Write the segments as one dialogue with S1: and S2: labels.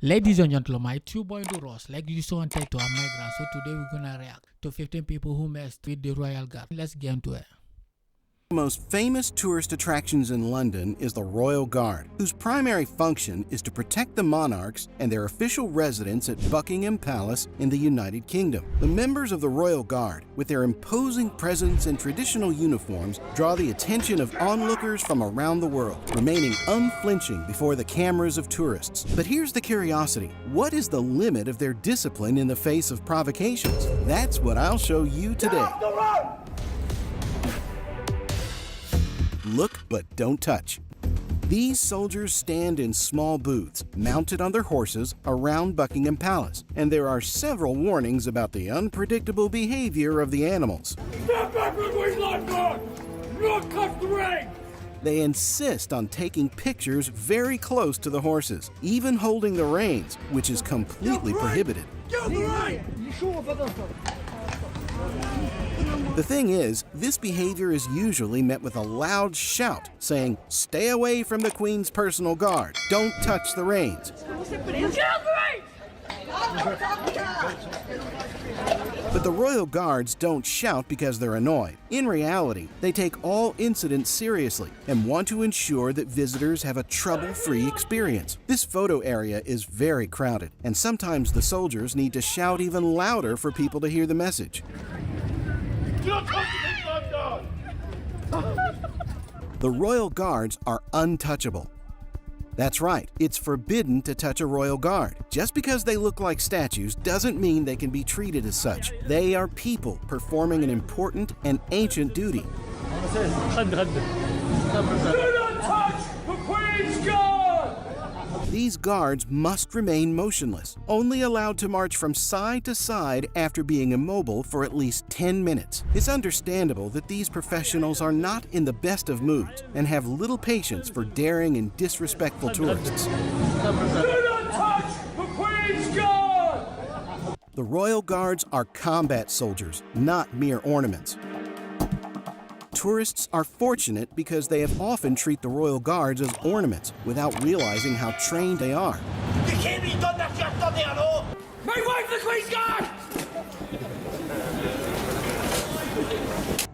S1: Ladies and gentlemen, my two boy to Ross, like you saw on title, I'm Migran. So today we're gonna react to 15 people who messed with the Royal Guard. Let's get into it.
S2: The most famous tourist attractions in London is the Royal Guard, whose primary function is to protect the monarchs and their official residence at Buckingham Palace in the United Kingdom. The members of the Royal Guard, with their imposing presence and traditional uniforms, draw the attention of onlookers from around the world, remaining unflinching before the cameras of tourists. But here's the curiosity: what is the limit of their discipline in the face of provocations? That's what I'll show you today. Look but don't touch. These soldiers stand in small booths, mounted on their horses, around Buckingham Palace, and there are several warnings about the unpredictable behavior of the animals.
S3: Step back with your lifeguard! Not touch the ring!
S2: They insist on taking pictures very close to the horses, even holding the reins, which is completely prohibited. The thing is, this behavior is usually met with a loud shout saying, "Stay away from the Queen's personal guard. Don't touch the reins." But the Royal Guards don't shout because they're annoyed. In reality, they take all incidents seriously and want to ensure that visitors have a trouble-free experience. This photo area is very crowded, and sometimes the soldiers need to shout even louder for people to hear the message. The Royal Guards are untouchable. That's right, it's forbidden to touch a Royal Guard. Just because they look like statues doesn't mean they can be treated as such. They are people performing an important and ancient duty.
S3: Do not touch the Queen's Guard!
S2: These guards must remain motionless, only allowed to march from side to side after being immobile for at least 10 minutes. It's understandable that these professionals are not in the best of moods and have little patience for daring and disrespectful tourists.
S3: Do not touch the Queen's Guard!
S2: The Royal Guards are combat soldiers, not mere ornaments. Tourists are fortunate because they have often treat the Royal Guards as ornaments without realizing how trained they are.
S3: My wife, the Queen's Guard!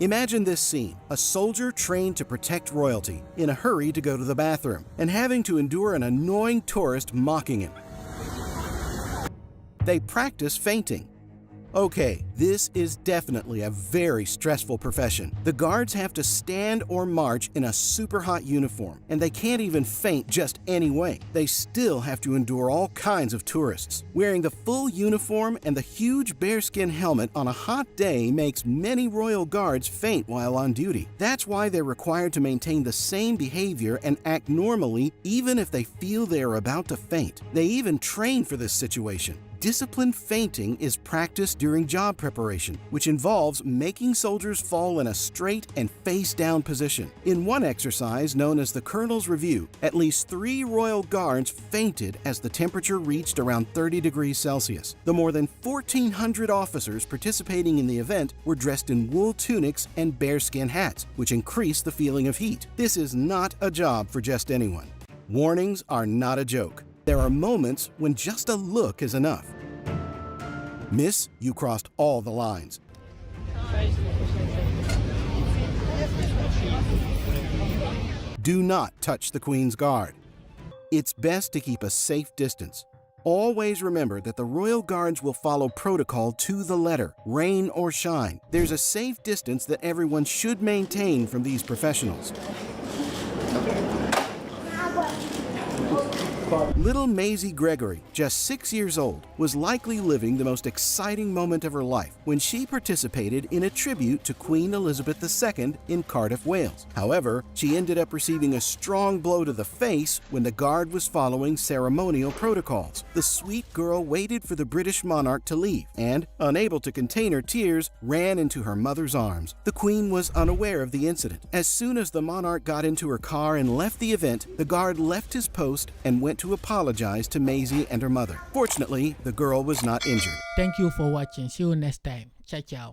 S2: Imagine this scene: a soldier trained to protect royalty, in a hurry to go to the bathroom, and having to endure an annoying tourist mocking him. They practice fainting. Okay, this is definitely a very stressful profession. The guards have to stand or march in a super hot uniform, and they can't even faint just any way. They still have to endure all kinds of tourists. Wearing the full uniform and the huge bearskin helmet on a hot day makes many Royal Guards faint while on duty. That's why they're required to maintain the same behavior and act normally even if they feel they are about to faint. They even train for this situation. Disciplined fainting is practiced during job preparation, which involves making soldiers fall in a straight and face-down position. In one exercise known as the Colonel's Review, at least 3 Royal Guards fainted as the temperature reached around 30 degrees Celsius. The more than 1,400 officers participating in the event were dressed in wool tunics and bearskin hats, which increased the feeling of heat. This is not a job for just anyone. Warnings are not a joke. There are moments when just a look is enough. Miss, you crossed all the lines. Do not touch the Queen's Guard. It's best to keep a safe distance. Always remember that the Royal Guards will follow protocol to the letter, rain or shine. There's a safe distance that everyone should maintain from these professionals. Little Maisie Gregory, just 6 years old, was likely living the most exciting moment of her life when she participated in a tribute to Queen Elizabeth II in Cardiff, Wales. However, she ended up receiving a strong blow to the face when the guard was following ceremonial protocols. The sweet girl waited for the British monarch to leave and, unable to contain her tears, ran into her mother's arms. The Queen was unaware of the incident. As soon as the monarch got into her car and left the event, the guard left his post and went to apologize to Maisie and her mother. Fortunately, the girl was not injured.
S1: Thank you for watching. See you next time. Ciao, ciao.